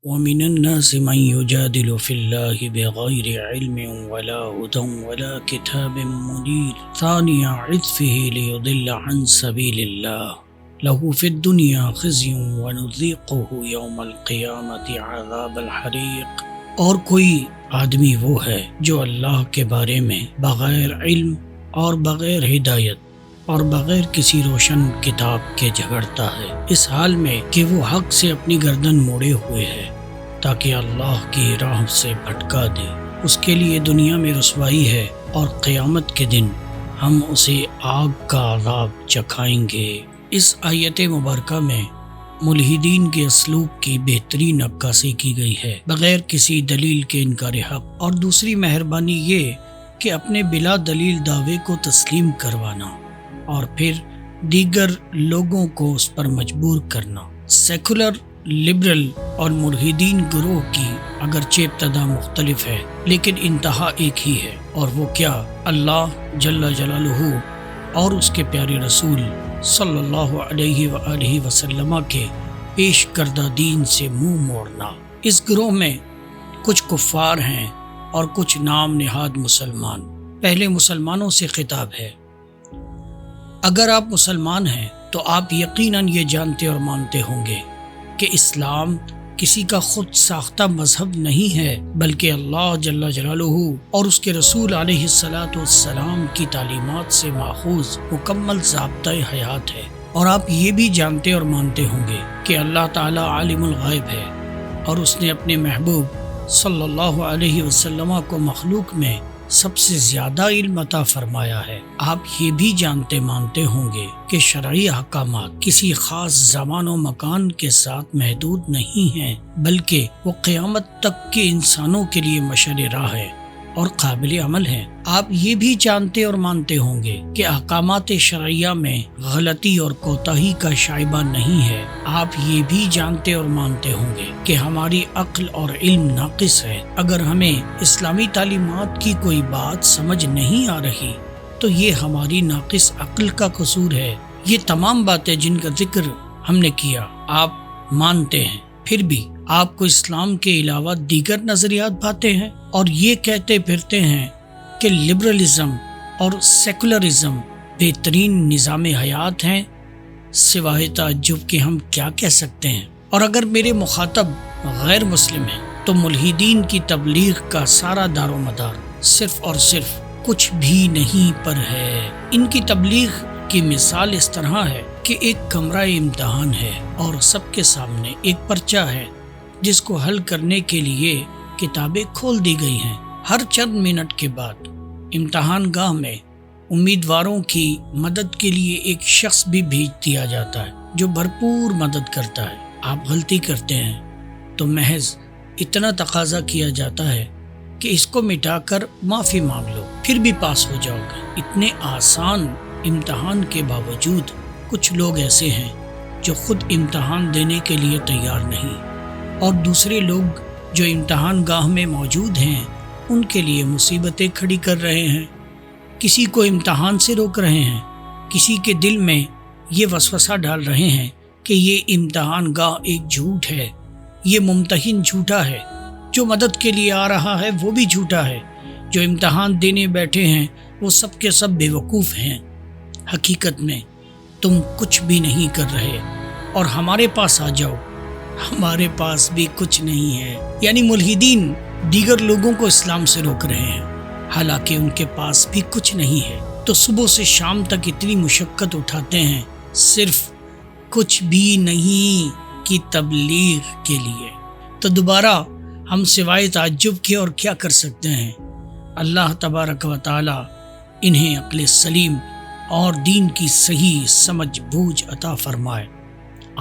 ومن الناس من يجادل في الله بغير علم ولا هدى ولا كتاب منير ثاني عطفه ليضل عن سبيل الله له في الدنيا خزي ونذيقه يوم القيامة عذاب الحريق۔ اور کوئی آدمی وہ ہے جو اللہ کے بارے میں بغیر علم اور بغیر ہدایت اور بغیر کسی روشن کتاب کے جھگڑتا ہے، اس حال میں کہ وہ حق سے اپنی گردن موڑے ہوئے ہے تاکہ اللہ کی راہ سے بھٹکا دے۔ اس کے لیے دنیا میں رسوائی ہے اور قیامت کے دن ہم اسے آگ کا عذاب چکھائیں گے۔ اس آیت مبارکہ میں ملحدین کے اسلوب کی بہترین عکاسی کی گئی ہے، بغیر کسی دلیل کے انکار حق، اور دوسری مہربانی یہ کہ اپنے بلا دلیل دعوے کو تسلیم کروانا اور پھر دیگر لوگوں کو اس پر مجبور کرنا۔ سیکولر، لبرل اور ملحدین گروہ کی اگرچہ ابتدا مختلف ہے لیکن انتہا ایک ہی ہے، اور وہ کیا؟ اللہ جل جلالہ اور اس کے پیارے رسول صلی اللہ علیہ وآلہ وسلم کے پیش کردہ دین سے منہ موڑنا۔ اس گروہ میں کچھ کفار ہیں اور کچھ نام نہاد مسلمان۔ پہلے مسلمانوں سے خطاب ہے۔ اگر آپ مسلمان ہیں تو آپ یقیناً یہ جانتے اور مانتے ہوں گے کہ اسلام کسی کا خود ساختہ مذہب نہیں ہے، بلکہ اللہ جل جلالہ اور اس کے رسول علیہ السلام کی تعلیمات سے ماخوذ مکمل ضابطۂ حیات ہے۔ اور آپ یہ بھی جانتے اور مانتے ہوں گے کہ اللہ تعالی عالم الغیب ہے اور اس نے اپنے محبوب صلی اللہ علیہ وسلم کو مخلوق میں سب سے زیادہ علم عطا فرمایا ہے۔ آپ یہ بھی جانتے مانتے ہوں گے کہ شرعی احکامات کسی خاص زمان و مکان کے ساتھ محدود نہیں ہیں، بلکہ وہ قیامت تک کے انسانوں کے لیے مشعل راہ ہے اور قابل عمل ہیں۔ آپ یہ بھی جانتے اور مانتے ہوں گے کہ احکامات شرعیہ میں غلطی اور کوتاہی کا شائبہ نہیں ہے۔ آپ یہ بھی جانتے اور مانتے ہوں گے کہ ہماری عقل اور علم ناقص ہے۔ اگر ہمیں اسلامی تعلیمات کی کوئی بات سمجھ نہیں آ رہی تو یہ ہماری ناقص عقل کا قصور ہے۔ یہ تمام باتیں جن کا ذکر ہم نے کیا آپ مانتے ہیں، پھر بھی آپ کو اسلام کے علاوہ دیگر نظریات بھاتے ہیں اور یہ کہتے پھرتے ہیں کہ لبرلزم اور سیکولرزم بہترین نظام حیات ہیں۔ سوائے تعجب کہ ہم کیا کہہ سکتے ہیں؟ اور اگر میرے مخاطب غیر مسلم ہیں تو ملحدین کی تبلیغ کا سارا دار و مدار صرف اور صرف کچھ بھی نہیں پر ہے۔ ان کی تبلیغ کی مثال اس طرح ہے کہ ایک کمرہ امتحان ہے اور سب کے سامنے ایک پرچہ ہے جس کو حل کرنے کے لیے کتابیں کھول دی گئی ہیں۔ ہر چند منٹ کے بعد امتحان گاہ میں امیدواروں کی مدد کے لیے ایک شخص بھی بھیج دیا جاتا ہے جو بھرپور مدد کرتا ہے۔ آپ غلطی کرتے ہیں تو محض اتنا تقاضا کیا جاتا ہے کہ اس کو مٹا کر معافی مانگ لو، پھر بھی پاس ہو جاؤ گے۔ اتنے آسان امتحان کے باوجود کچھ لوگ ایسے ہیں جو خود امتحان دینے کے لیے تیار نہیں، اور دوسرے لوگ جو امتحان گاہ میں موجود ہیں ان کے لیے مصیبتیں کھڑی کر رہے ہیں، کسی کو امتحان سے روک رہے ہیں، کسی کے دل میں یہ وسوسہ ڈال رہے ہیں کہ یہ امتحان گاہ ایک جھوٹ ہے، یہ ممتحن جھوٹا ہے، جو مدد کے لیے آ رہا ہے وہ بھی جھوٹا ہے، جو امتحان دینے بیٹھے ہیں وہ سب کے سب بے وقوف ہیں۔ حقیقت میں تم کچھ بھی نہیں کر رہے اور ہمارے پاس آ جاؤ، ہمارے پاس بھی کچھ نہیں ہے۔ یعنی ملحدین دیگر لوگوں کو اسلام سے روک رہے ہیں حالانکہ ان کے پاس بھی کچھ نہیں ہے، تو صبح سے شام تک اتنی مشقت اٹھاتے ہیں صرف کچھ بھی نہیں کی تبلیغ کے لیے۔ تو دوبارہ ہم سوائے تعجب کے اور کیا کر سکتے ہیں؟ اللہ تبارک و تعالی انہیں عقل سلیم اور دین کی صحیح سمجھ بوجھ عطا فرمائے،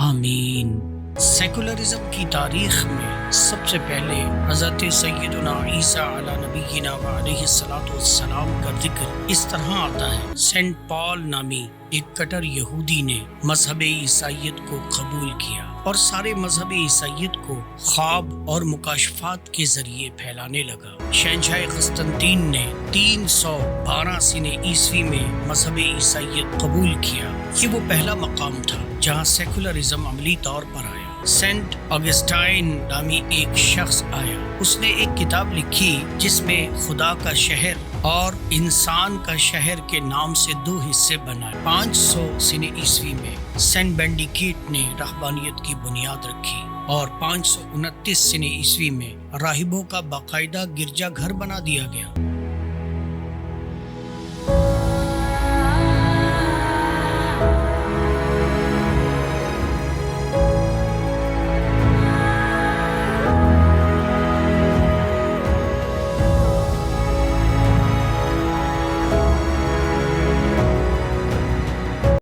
آمین۔ سیکولرزم کی تاریخ میں سب سے پہلے حضرت سیدنا عیسیٰ علی نبینا وعلیہ السلام کا ذکر اس طرح آتا ہے۔ سینٹ پال نامی ایک کٹر یہودی نے مذہب عیسائیت کو قبول کیا اور سارے مذہب عیسائیت کو خواب اور مکاشفات کے ذریعے پھیلانے لگا۔ شہنشاہ قسطنطین نے 312 سنہ عیسوی میں مذہب عیسائیت قبول کیا۔ یہ وہ پہلا مقام تھا جہاں سیکولرزم عملی طور پر آیا۔ سینٹ آگسٹائن نامی ایک شخص آیا. اس نے ایک کتاب لکھی جس میں خدا کا شہر اور انسان کا شہر کے نام سے 2 حصے بنائے. 500 سنہ عیسوی میں سینٹ بینڈیکٹ نے رہبانیت کی بنیاد رکھی اور 529 سنہ عیسوی میں راہبوں کا باقاعدہ گرجا گھر بنا دیا گیا.